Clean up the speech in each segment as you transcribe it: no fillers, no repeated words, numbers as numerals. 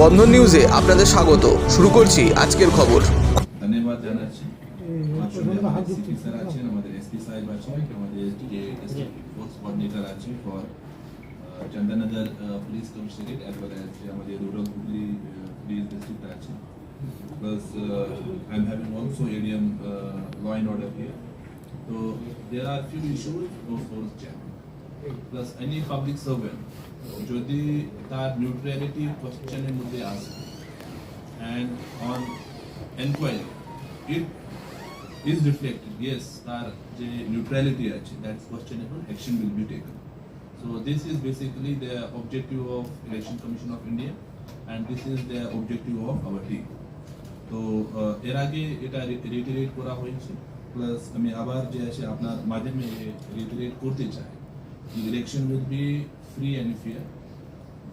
বন্ধন নিউজে আপনাদের স্বাগত। শুরু করছি আজকের খবর। ধন্যবাদ জানাচ্ছি। আমাদের সিপি স্যার আছেন, আমাদের এসপি সাহেব আছেন, আমাদের যে ডিস্ট্রিক্ট ফোর্স কোঅর্ডিনেটর আছে for Chandannagar police commissionerate as well as আমাদের রুরাল হুগলি পুলিশ ডিস্ট্রিক্ট আছে। Plus I'm having also ADM law and order here. So there are few issues those force check. Plus any public servant যদি তার neutrality কোশ্চেনের মধ্যে আসে and on enquiry it is reflected yes তার যে neutrality আছে that's questionable, action will be taken. So this is basically the objective of Election Commission of India and this is the objective of our team. তো এর আগে এটা reiterate করা হয়েছে, plus আমি আবার যে আছে আপনার মাধ্যমে রিটারেট করতে চাই, election will be free and fair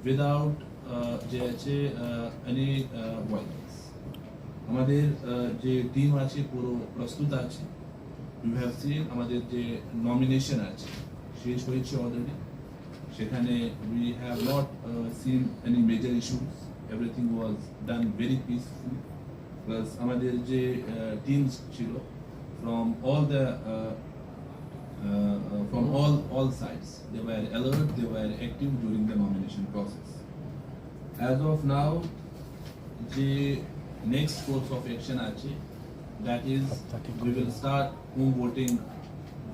without যে আছে এনি ভায়োলেন্স। আমাদের যে টিম আছে পুরো প্রস্তুত আছে। ইউ হ্যাভ সিন আমাদের যে নমিনেশন আছে শেষ হয়েছে অলরেডি, সেখানে we have not seen any major issues, everything was done very peaceful. Plus আমাদের যে টিমস ছিল from all sides, they were alert, they were active during the nomination process. As of now, the next course of action ache, that is we will start home voting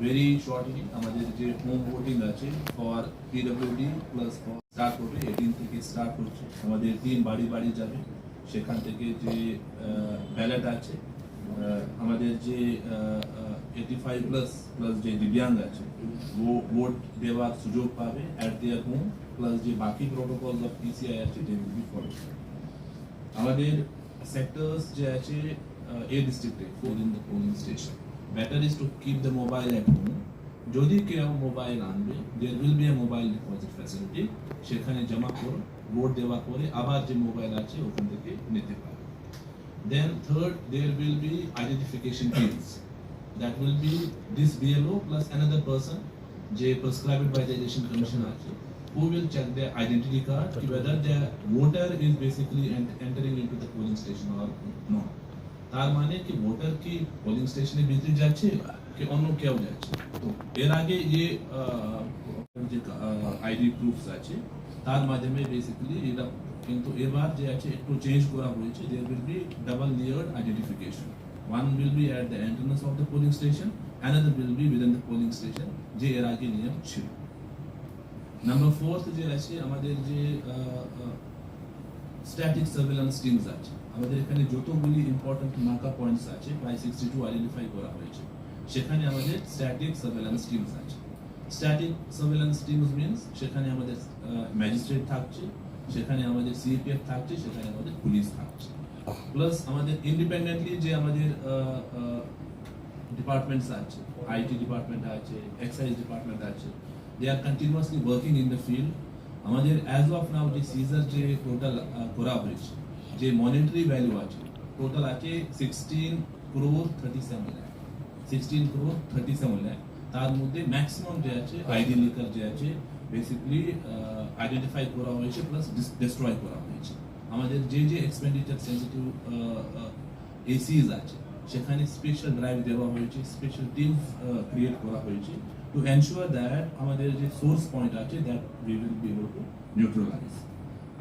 very shortly. আমাদের যে home voting আছে for PWD plus for start হবে 18 থেকে start হচ্ছে। আমাদের team বাড়ি বাড়ি যাবে, সেখান থেকে যে ব্যালট আছে আমাদের যে 85 প্লাস যে দিব্যাঙ্গ আছে ও ভোট দেওয়ার সুযোগ পাবে অ্যাট দেয়ার হোম, প্লাস যে বাকি প্রোটোকল অফ পিসিআই আছে দে উইল বি ফলো। আমাদের সেক্টরস যে আছে এই ডিস্ট্রিক্টে in the polling station, better is to keep the mobile at home. যদি কেউ মোবাইল আনবে there will be a mobile deposit facility, সেখানে জমা করে ভোট দেওয়া করে আবার যে মোবাইল আছে ওখান থেকে নিতে পারে। Then third, there will be identification teams. That will be this BLO plus another person, prescribed by the Election Commission also, who will check their identity card whether the voter is basically entering into the polling station or not. তার মানে কি voter কি polling স্টেশনে ভিতরে যাচ্ছে কি অন্য কেউ যাচ্ছে। তো এর আগে যে আইডি প্রুফস আছে তার মাধ্যমে বেসিক্যালি এটা, কিন্তু এবার যে আছে একটু চেঞ্জ করা হয়েছে। There will be double layered identification, one will be at the entrance of the polling station, another will be within the polling station, যে এর আগে নিয়ম ছিল। নাম্বার ফোর্থ যে আছে আমাদের যে স্ট্যাটিক সার্ভেলেন্স টিমস আছে, আমাদের এখানে যতগুলি ইম্পর্টেন্ট মার্কার পয়েন্টস আছে প্রায় 62 আইডেন্টিফাই করা হয়েছে, সেখানে আমাদের স্ট্যাটিক সার্ভেলেন্স টিমস আছে। স্ট্যাটিক সার্ভেলেন্স টিমস মিন্স সেখানে আমাদের ম্যাজিস্ট্রেট থাকছে, সেখানে আমাদের সিপিএফ থাকছে, সেখানে আমাদের পুলিশ থাকছে, প্লাস আমাদের ইন্ডিপেন্ডেন্টলি যে আমাদের ডিপার্টমেন্টস আছে, আইটি ডিপার্টমেন্ট আছে, এক্সাইজ ডিপার্টমেন্ট আছে, they are continuously working in the field. আমাদের অ্যাজ অফ নাও যে সিজার যে টোটাল করা হয়েছে, যে মনিটারি ভ্যালু আছে টোটাল আছে 16 crore 37 লাখ, 16 crore 37 লাখ। তার মধ্যে ম্যাক্সিমাম যে আছে আইডি লিকার যে আছে বেসিক্যালি আইডেন্টিফাই করা হয়েছে প্লাস ডিস্ট্রয় করা হয়েছে। আমাদের যে এক্সপেন্ডিচার সেন্সিটিভ এসিস আছে সেখানে স্পেশাল ড্রাইভ দেওয়া হয়েছে, স্পেশাল টিমস ক্রিয়েট করা হয়েছে টু এনশিওর দ্যাট আমাদের যে সোর্স পয়েন্ট আছে that we will be able to neutralise.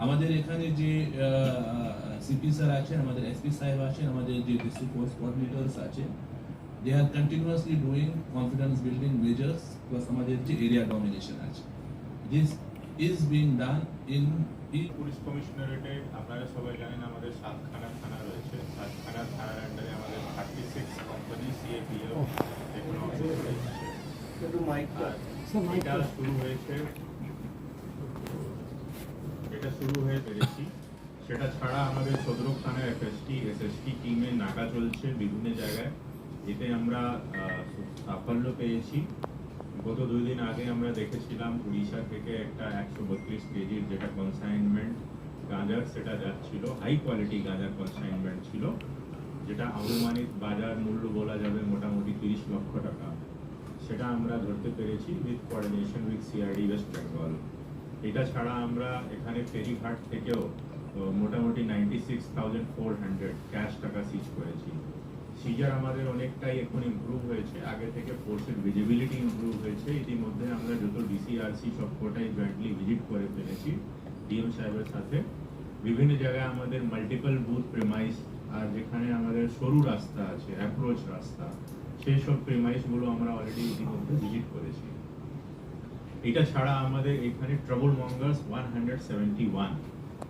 আমাদের এখানে যে সিপি স্যার আছেন, আমাদের এসপি সাহেব আছেন, আমাদের যে ডিস্ট্রিক্ট ফোর্স কোঅর্ডিনেটরস আছে, they are continuously doing confidence building measures plus আমাদের যে এরিয়া ডমিনেশন আছে, this is being done in police কমিশনারেটে। আপনারা সবাই জানেন আমাদের 7খানা থানা রয়েছে, 7খানা থানার আন্ডারে আমাদের 36 কোম্পানি সিএপিএফ এগুলো এটা শুরু হয়ে পেরেছি। সেটা ছাড়া আমাদের সদরক থানার এসএসটি টিমের নাকা চলছে বিভিন্ন জায়গায়, এতে আমরা সাফল্য পেয়েছি। গত 2 দিন আগে আমরা দেখেছিলাম উড়িষ্যা থেকে একটা 132 কেজির যেটা কনসাইনমেন্ট গাঁজার সেটা যাচ্ছিল, হাই কোয়ালিটি গাঁজার কনসাইনমেন্ট ছিল, যেটা আনুমানিক বাজার মূল্য বলা যাবে মোটামুটি 30 লক্ষ টাকা। সেটা আমরা ধরতে পেরেছি with coordination with CID West Bengal. এটা ছাড়া আমরা এখানে ফেরিঘাট থেকেও তো মোটামুটি 96,400 ক্যাশ টাকা সিজ করেছি। সিজার আমাদের অনেকটাই এখন ইমপ্রুভ হয়েছে, আগে থেকে ফোর্সের ভিজিবিলিটি ইমপ্রুভ হয়েছে। ইতিমধ্যে আমরা যত ডিসিআরসি সবকটাই জয়েন্টলি ভিজিট করে ফেলেছি ডিএম সাহেবের সাথে। বিভিন্ন জায়গায় আমাদের মাল্টিপল বুথ প্রেমাইস, আর যেখানে আমাদের সরু রাস্তা আছে, অ্যাপ্রোচ রাস্তা, সেই সব প্রেমাইসগুলো আমরা অলরেডি ইতিমধ্যে ভিজিট করেছি। এটা ছাড়া আমাদের এখানে ট্রাবল মঙ্গার্স 171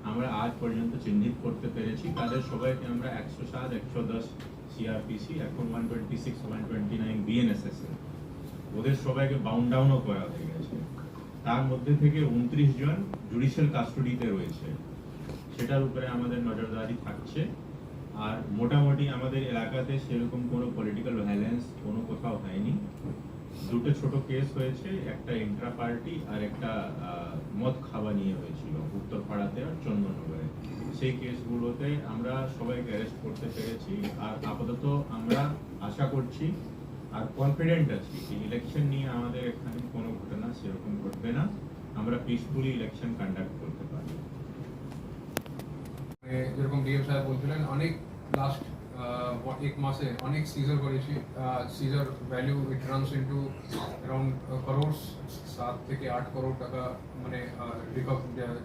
আমরা আজ পর্যন্ত চিহ্নিত করতে পেরেছি। তাদের সবাইকে আমরা 107, 110 সিআরপিসি, এখন 126, 129 বিএনএসএস ওদের সবাইকে বাউন্ড ডাউনও করা হয়ে গেছে। তার মধ্যে থেকে 29 জন জুডিশিয়াল কাস্টডিতে রয়েছে, সেটার উপরে আমাদের নজরদারি থাকছে। আর মোটামুটি আমাদের এলাকাতে সেরকম কোনো পলিটিক্যাল ভায়োলেন্স কোনো কোথাও হয়নি। দুটো ছোট কেস হয়েছে, একটা ইন্ট্রা পার্টি আর একটা মদ খাওয়া নিয়ে হয়েছিল উত্তরপাড়াতে আর চন্দননগরে। সেই কেসগুলোতে আমরা সবাইকে অ্যারেস্ট করতে পেরেছি। আর আপাতত আমরা আশা করছি আর কনফিডেন্ট আছি যে ইলেকশন নিয়ে আমাদের এখানে কোনো ঘটনা সেরকম ঘটবে না, আমরা পিসফুলি ইলেকশন কন্ডাক্ট করতে পারবো। যেরকম ডিএম সাহেব বলছিলেন, অনেক লাস্ট এক মাসে অনেক সিজার করেছি। Seizure value it runs into around crores, 7 থেকে 8 করোড় টাকা, মানে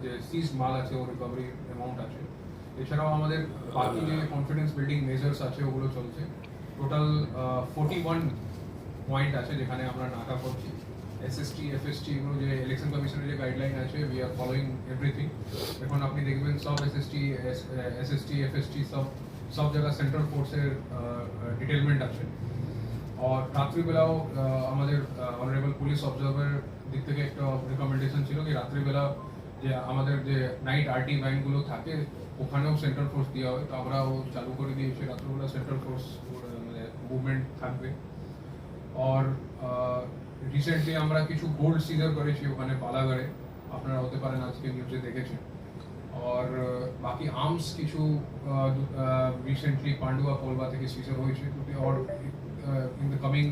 যে সিজ মাল আছে ও রিকভারি অ্যামাউন্ট আছে। এছাড়াও আমাদের বাকি যে কনফিডেন্স বিল্ডিং মেজার্স আছে ওগুলো চলছে। টোটাল 41 পয়েন্ট আছে যেখানে আমরা নাকা করছি। এসএসটি, এফএসটি এগুলো যে ইলেকশন কমিশনের যে গাইডলাইন আছে, উই আর ফলোইং এভরিথিং। এখন আপনি দেখবেন সব এসএসটি, এফএসটি সব জায়গা সেন্ট্রাল ফোর্সের ডিটেলমেন্ট আছে। আর রাত্রিবেলাও আমাদের অনারেবল পুলিশ অবজারভার দিক থেকে একটা রিকমেন্ডেশন ছিল কি রাত্রিবেলা যে আমাদের যে নাইট আরটি ভ্যানগুলো থাকে ওখানেও সেন্ট্রাল ফোর্স দেওয়া হয়। তো আমরাও চালু করে দিয়েছি, রাত্রিবেলা সেন্ট্রাল ফোর্স মানে মুভমেন্ট থাকবে। আর রিসেন্টলি আমরা কিছু গোল্ড সিজার করেছি ওখানে পালাগড়ে, আপনারা হতে পারেন আজকে নিউজে দেখেছেন। আর বাকি আর্মস কিছু রিসেন্টলি পান্ডুয়া কোলবা থেকে সিজার হয়েছে। আর in the coming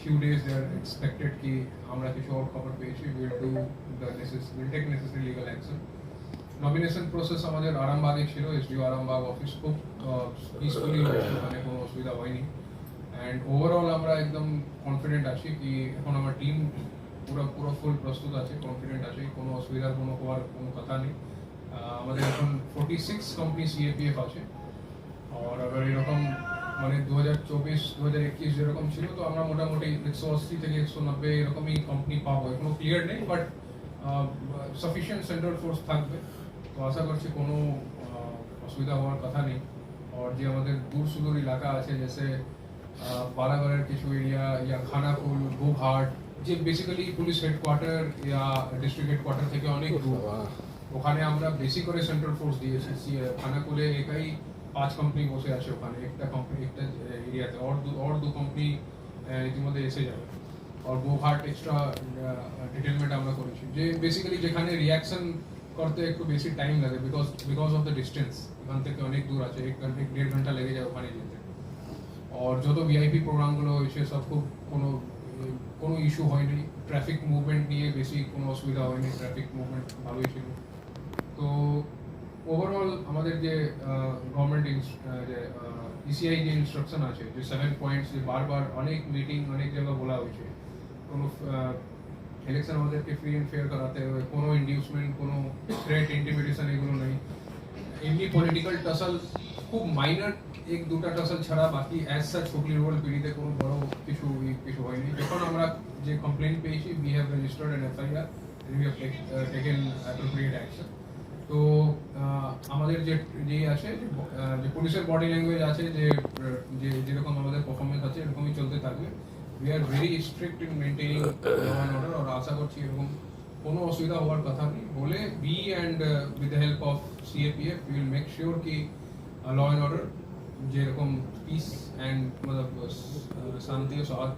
few days they are expected কি আমরা কিছু আর খবর পেয়েছি, we'll take necessary legal action. Nomination process আমাদের আরামবাগে ছিল, এসডিও আরামবাগ অফিস খুব পিসফুলি হয়েছে, ওখানে কোনো অসুবিধা হয়নি। অ্যান্ড ওভারঅল আমরা একদম কনফিডেন্ট আছি কি এখন আমার টিম পুরো ফুল প্রস্তুত আছে, কনফিডেন্ট আছে, কোনো অসুবিধার কোনো হওয়ার কোনো কথা নেই। আমাদের এখন 46 কোম্পানি সিএপিএফ আছে। আর আবার এরকম মানে 2024-2021 যেরকম ছিল, তো আমরা মোটামুটি 180 থেকে 190 এরকমই কোম্পানি পাবো। এখনো ক্লিয়ার নেই, বাট সাফিসিয়েন্ট সেন্ট্রাল ফোর্স থাকবে, তো আশা করছি কোনো অসুবিধা হওয়ার কথা নেই। আর যে আমাদের দূর সুদূর এলাকা আছে, জেসে বালাগড়ের কিছু এরিয়া ইয়া খানাকুল, গোঘাট, যে বেসিক্যালি পুলিশ হেডকোয়ার্টার ইয়া ডিস্ট্রিক্ট হেডকোয়ার্টার থেকে অনেক দূর, ওখানে আমরা বেশি করে সেন্ট্রাল ফোর্স দিয়েছি। খানাকুলে একাই 5 কোম্পানি বসে আছে ওখানে, একটা কোম্পানি একটা এরিয়াতে, আর দু কোম্পানি ইতিমধ্যে এসে যাবে। আর গোঘাট এক্সট্রা ডিটেলমেন্ট আমরা করেছি, যে বেসিক্যালি যেখানে রিয়াকশন করতে একটু বেশি টাইম লাগে, বিকজ অফ দ্য ডিস্টেন্স, এখান থেকে অনেক দূর আছে, 1-1.5 ঘন্টা লেগে যায় ওখানে যেতে। আর যত ভিআইপি প্রোগ্রামগুলো হয়েছে সব খুব কোনো ইস্যু হয়নি, ট্রাফিক মুভমেন্ট নিয়ে বেশি কোনো অসুবিধা হয়নি, ট্রাফিক মুভমেন্ট ভালোই ছিল। তো ওভারঅল আমাদের যে গভর্নমেন্ট যে ইসিআই যে ইনস্ট্রাকশন আছে, যে 7 পয়েন্টস, যে বারবার অনেক মিটিং অনেক জায়গায় বলা হয়েছে, কোনো ইলেকশন আমাদেরকে ফ্রি অ্যান্ড ফেয়ার করাতে হবে, কোনো ইন্ডিউসমেন্ট, কোনো থ্রেট, ইন্টিমিডেশন এগুলো নেই। এমনি পলিটিক্যাল টাসল খুব মাইনর 1-2টা টাসল ছাড়া বাকি অ্যাজ সাচ হুগলি রুরাল পিড়িতে কোনো বড় কিছু হয়নি। যখন আমরা যে কমপ্লেন পেয়েছি, we have registered an FIR, we have taken appropriate action. তো আমাদের যে আছে, যে পুলিশের বডি ল্যাঙ্গুয়েজ আছে, যে যেরকম আমাদের পারফরমেন্স আছে এরকমই চলতে থাকবে। We are very strict in maintaining law and order. আর আশা করছি এরকম কোনো অসুবিধা হওয়ার কথা নেই বলে be and with the help of CAPF we will make sure কি ল অ্যান্ড অর্ডার যেরকম পিস অ্যান্ড মতলব শান্তি ও সৌহার্দ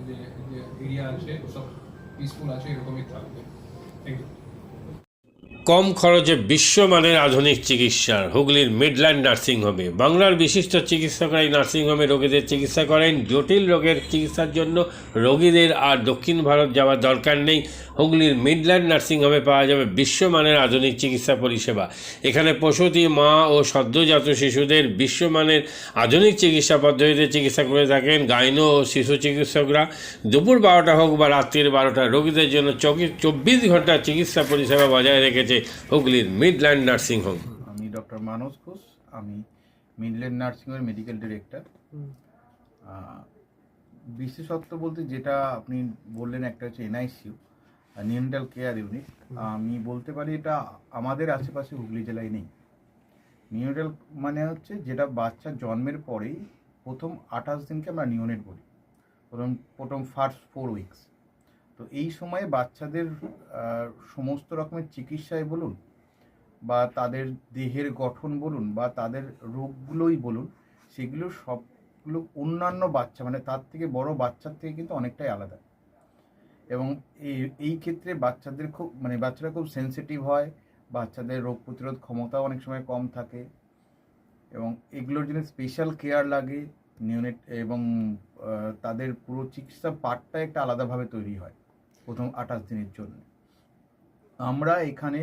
যে এরিয়া আছে সব পিসফুল আছে, এরকমই থাকবে। Thank you. কম খরচে বিশ্বমানের আধুনিক চিকিৎসা হুগলির মিডল্যান্ড নার্সিংহোমে। বাংলার বিশিষ্ট চিকিৎসকরা এই নার্সিংহোমে রোগীদের চিকিৎসা করেন। জটিল রোগের চিকিৎসার জন্য রোগীদের আর দক্ষিণ ভারত যাওয়ার দরকার নেই। হুগলির মিডল্যান্ড নার্সিংহোমে পাওয়া যাবে বিশ্বমানের আধুনিক চিকিৎসা পরিষেবা। এখানে প্রসূতি, মা ও সদ্যজাত শিশুদের বিশ্বমানের আধুনিক চিকিৎসা পদ্ধতিতে চিকিৎসা করে থাকেন গাইনো ও শিশু চিকিৎসকরা। দুপুর 12টা হোক বা রাত্রির 12টা, রোগীদের জন্য 24 ঘন্টা চিকিৎসা পরিষেবা বজায় রেখেছে হুগলির মিডল্যান্ড নার্সিংহোম। আমি ডক্টর মানস ঘোষ, আমি মিডল্যান্ড নার্সিংহোমের মেডিকেল ডিরেক্টর। বিশেষত্ব বলতে যেটা আপনি বললেন, একটা হচ্ছে এনআইসিইউ, নিউনেটাল কেয়ার ইউনিট। আমি বলতে পারি এটা আমাদের আশেপাশে হুগলি জেলায় নেই। নিউনেটাল মানে হচ্ছে যেটা বাচ্চা জন্মের পরেই প্রথম 28 দিনকে আমরা নিউনেট বলি, প্রথম ফার্স্ট 4 উইকস। তো এই সময়ে বাচ্চাদের সমস্ত রকমের চিকিৎসায় বলুন বা তাদের দেহের গঠন বলুন বা তাদের রোগগুলোই বলুন, সেগুলো সবগুলো অন্যান্য বাচ্চা মানে তার থেকে বড় বাচ্চার থেকে কিন্তু অনেকটাই আলাদা। এবং এই ক্ষেত্রে বাচ্চারা খুব সেনসিটিভ হয়, বাচ্চাদের রোগ প্রতিরোধ ক্ষমতাও অনেক সময় কম থাকে এবং এগুলোর জন্য স্পেশাল কেয়ার লাগে নিউনেট, এবং তাদের পুরো চিকিৎসা পার্টটা একটা আলাদাভাবে তৈরি হয় প্রথম 28 দিনের জন্য। আমরা এখানে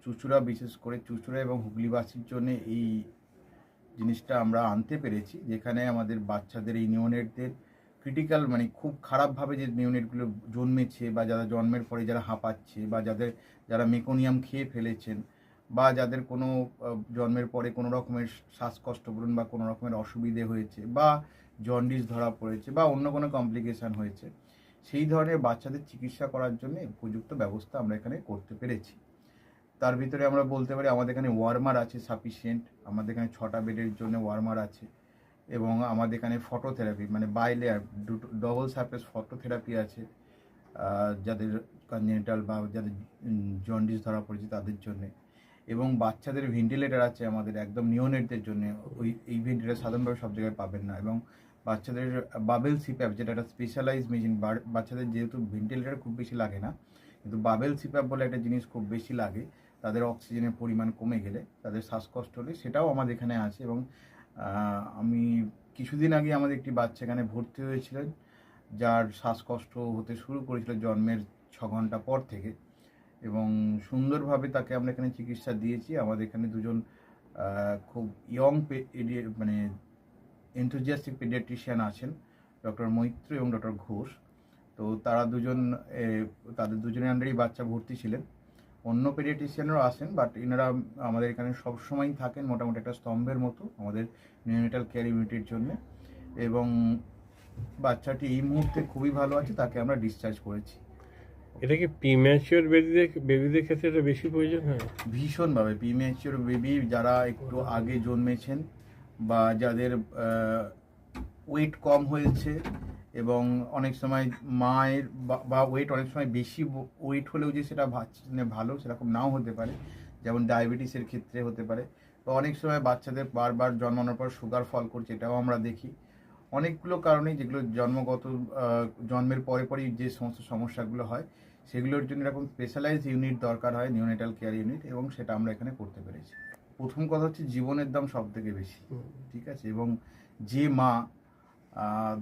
চুঁচুড়া, বিশেষ করে চুঁচুড়া এবং হুগলিবাসীর জন্য এই জিনিসটা আমরা আনতে পেরেছি, যেখানে আমাদের বাচ্চাদের এই নিউনেটদের ক্রিটিক্যাল মানে খুব খারাপভাবে যে নিউনেটগুলো জন্মেছে বা যারা জন্মের পরে যারা হাঁপাচ্ছে বা যারা মেকোনিয়াম খেয়ে ফেলেছেন বা যাদের কোনো জন্মের পরে কোনো রকমের শ্বাসকষ্ট বলুন বা কোনো রকমের অসুবিধে হয়েছে বা জন্ডিস ধরা পড়েছে বা অন্য কোনো কমপ্লিকেশান হয়েছে, সেই ধরনের বাচ্চাদের চিকিৎসা করার জন্য উপযুক্ত ব্যবস্থা আমরা এখানে করতে পেরেছি। তার ভিতরে আমরা বলতে পারি আমাদের এখানে ওয়ার্মার আছে সাফিসিয়েন্ট, আমাদের এখানে 6টা বেডের জন্য ওয়ার্মার আছে এবং আমাদের এখানে ফটোথেরাপি মানে বাইলেয়ার ডবল সারফেস ফটোথেরাপি আছে যাদের কনজেনিটাল বা যাদের জন্ডিস ধরা পড়েছে তাদের জন্যে, এবং বাচ্চাদের ভেন্টিলেটর আছে আমাদের একদম নিওনেটদের জন্য। এই ভেন্টিলেটর সাধারণভাবে সব জায়গায় পাবেন না, এবং বাচ্চাদের বাবেল সিপ্যাপ যেটা একটা স্পেশালাইজ মেশিন, বাচ্চাদের যেহেতু ভেন্টিলেটর খুব বেশি লাগে না, কিন্তু বাবেল সিপ্যাপ বলে একটা জিনিস খুব বেশি লাগে তাদের অক্সিজেনের পরিমাণ কমে গেলে, তাদের শ্বাসকষ্ট হলে, সেটাও আমাদের এখানে আছে। এবং আমি কিছুদিন আগে আমাদের একটি বাচ্চা এখানে ভর্তি হয়েছিলেন যার শ্বাসকষ্ট হতে শুরু করেছিল জন্মের 6 ঘন্টা পর থেকে, এবং সুন্দরভাবে তাকে আমরা এখানে চিকিৎসা দিয়েছি। আমাদের এখানে দুজন খুব ইয়ং মানে এনথুজিয়াস্টিক পেডিয়াট্রিশিয়ান আছেন, ডক্টর মৈত্র এবং ডক্টর ঘোষ। তো তাদের দুজনের আন্ডারেই বাচ্চা ভর্তি ছিলেন। অন্য পেডিয়াট্রিশিয়ানরাও আসেন, বাট এনারা আমাদের এখানে সবসময়ই থাকেন মোটামুটি একটা স্তম্ভের মতো আমাদের নিউনেটাল কেয়ার ইউনিটের জন্য। এবং বাচ্চাটি এই মুহূর্তে খুবই ভালো আছে, তাকে আমরা ডিসচার্জ করেছি। এটা কি প্রিম্যাচিওর বেবিদের ক্ষেত্রে এটা বেশি প্রয়োজন হয়? ভীষণভাবে প্রিম্যাচিওর বেবি যারা একটু আগে জন্মেছেন বা যাদের ওয়েট কম হয়েছে, এবং অনেক সময় মায়ের বা ওয়েট অনেক সময় বেশি ওয়েট হলেও যে সেটা ভালো সেরকম নাও হতে পারে, যেমন ডায়াবেটিসের ক্ষেত্রে হতে পারে, বা অনেক সময় বাচ্চাদের বারবার জন্মানোর পর সুগার ফল করছে, এটাও আমরা দেখি। অনেকগুলো কারণেই যেগুলো জন্মের পরেই যে সমস্ত সমস্যাগুলো হয় সেগুলোর জন্য এরকম স্পেশালাইজ ইউনিট দরকার হয়, নিউনেটাল কেয়ার ইউনিট, এবং সেটা আমরা এখানে করতে পেরেছি। প্রথম কথা হচ্ছে জীবনের দাম সব থেকে বেশি, ঠিক আছে, এবং যে মা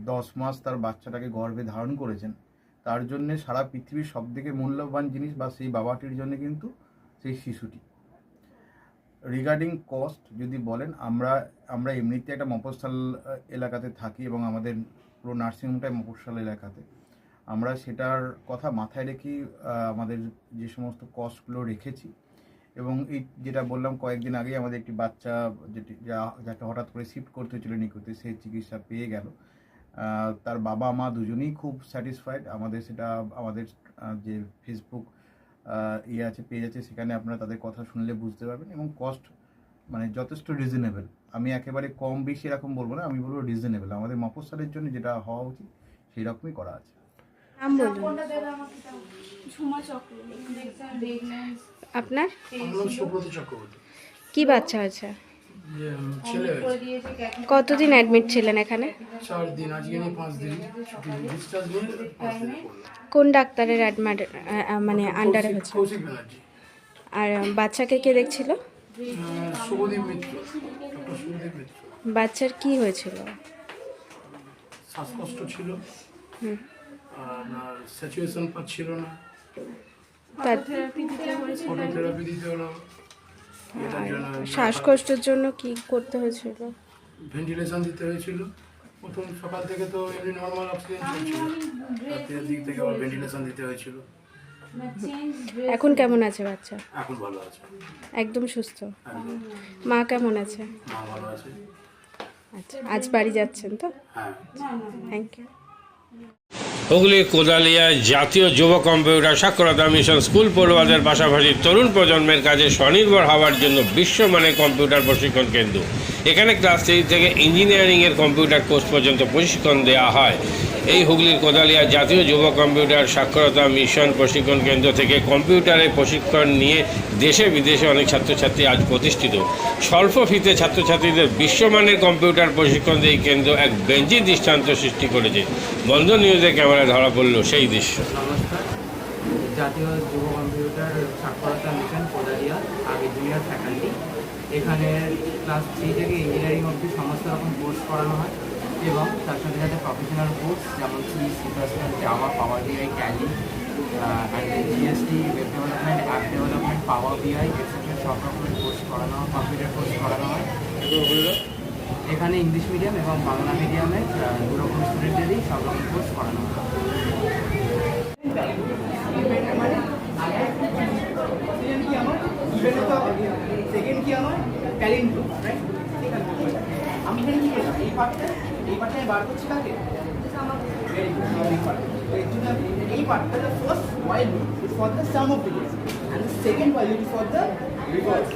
10 মাস তার বাচ্চাটাকে গর্ভে ধারণ করেছেন তার জন্য সারা পৃথিবীর সব থেকে মূল্যবান জিনিস বা সেই বাবাটির জন্য কিন্তু সেই শিশুটি। রিগার্ডিং কস্ট যদি বলেন, আমরা এমনিতে একটা মফস্বল এলাকাতে থাকি এবং আমাদের পুরো নার্সিংহোমটাই মফস্বল এলাকাতে। আমরা সেটার কথা মাথায় রেখেই আমাদের যে সমস্ত কস্টগুলো রেখেছি, এবং এই যেটা বললাম কয়েকদিন আগেই আমাদের একটি বাচ্চা যাকে হঠাৎ করে শিফট করতে হয়েছিল নিকুতে, সেই চিকিৎসা পেয়ে গেল। তার বাবা মা দুজনেই খুব স্যাটিসফাইড। আমাদের যে ফেসবুক আছে, পেজ আছে, সেখানে আপনারা তাদের কথা শুনলে বুঝতে পারবেন, এবং কস্ট মানে যথেষ্ট রিজনেবল। আমি একেবারে কম বেশি এরকম বলবো না, আমি বলবো রিজনেবল। আমাদের মফস্বলের জন্য যেটা হওয়া উচিত সেই রকমই করা আছে। আপনার কি বাচ্চা আছে? কতদিন অ্যাডমিট ছিলেন এখানে? 4 দিন, আজকে নিয়ে 5 দিন ডিসচার্জ নিয়ে 5 দিন। কোন ডাক্তারের মানে আন্ডারে হচ্ছে? কৌশিক ব্যানার্জি। আর বাচ্চাকে কে দেখছিল? শুভদীপ মিত্র, ডক্টর শুভদীপ মিত্র। বাচ্চার কি হয়েছিল? শ্বাসকষ্ট ছিল, হুম। আর স্যাচুয়েশন পাচ্ছিল না, তার ফটোথেরাপি দিতে হলো, এটার জন্য শ্বাসকষ্টের জন্য কি করতে হয়েছিল? ভেন্টিলেশন দিতে হয়েছিল। প্রথম সকাল থেকে তো এমনি নর্মাল অক্সিজেন চলছিল, রাতের দিক থেকে আবার ভেন্টিলেশন দিতে হয়েছিল। এখন কেমন আছে বাচ্চা? এখন ভালো আছে, একদম সুস্থ। একদম। মা কেমন আছে? মা ভালো আছে। আচ্ছা, আজ বাড়ি যাচ্ছেন তো? হ্যাঁ। Thank you. হুগলির কোদালিয়ায় জাতীয় যুব কম্পিউটার সাক্ষরতা মিশন স্কুল পড়ুয়াদের পাশাপাশি তরুণ প্রজন্মের কাজে স্বনির্ভর হওয়ার জন্য বিশ্বমানের কম্পিউটার প্রশিক্ষণ কেন্দ্র। এখানে ক্লাস 3 থেকে ইঞ্জিনিয়ারিংয়ের কম্পিউটার কোর্স পর্যন্ত প্রশিক্ষণ দেওয়া হয়। এই হুগলির কোদালিয়া জাতীয় যুব কম্পিউটার সাক্ষরতা মিশন প্রশিক্ষণ কেন্দ্র থেকে কম্পিউটারে প্রশিক্ষণ নিয়ে দেশে বিদেশে অনেক ছাত্রছাত্রী আজ প্রতিষ্ঠিত। স্বল্প ফিতে ছাত্রছাত্রীদের বিশ্বমানের কম্পিউটার প্রশিক্ষণ দিয়ে এই কেন্দ্র এক বেঞ্জি দৃষ্টান্ত সৃষ্টি করেছে। বন্ধন নিউজে ক্যামেরায় ধরা পড়ল সেই দৃশ্য। নমস্কার, জাতীয় যুব কম্পিউটার সাক্ষরতা মিশন কোদালিয়া, আমি জুনিয়র ফ্যাকাল্টি। এখানে ক্লাস 3 থেকে ইঞ্জিনিয়ারিং অবধি সমস্ত রকম কোর্স করানো হয় এবং তার সাথে সাথে প্রফেশনাল কোর্স যেমন সি++, Java, power BI, Tally, GST, web development, app development, power BI etcetera সব রকমের কোর্স করানো হয়, কম্পিউটার কোর্স করানো হয়। এখানে ইংলিশ মিডিয়াম এবং বাংলা মিডিয়ামে দুরকম স্টুডেন্টদেরই সব রকম কোর্স করানো হয়। সেকেন্ড কি আমার ট্যালেন্ট রাইট। আমি এখানে কি করলাম, এই পার্টটা আমি বার করছি কাকে, এই পার্টটা the first while loop is for the sum of digits and the second while loop is for the reverse.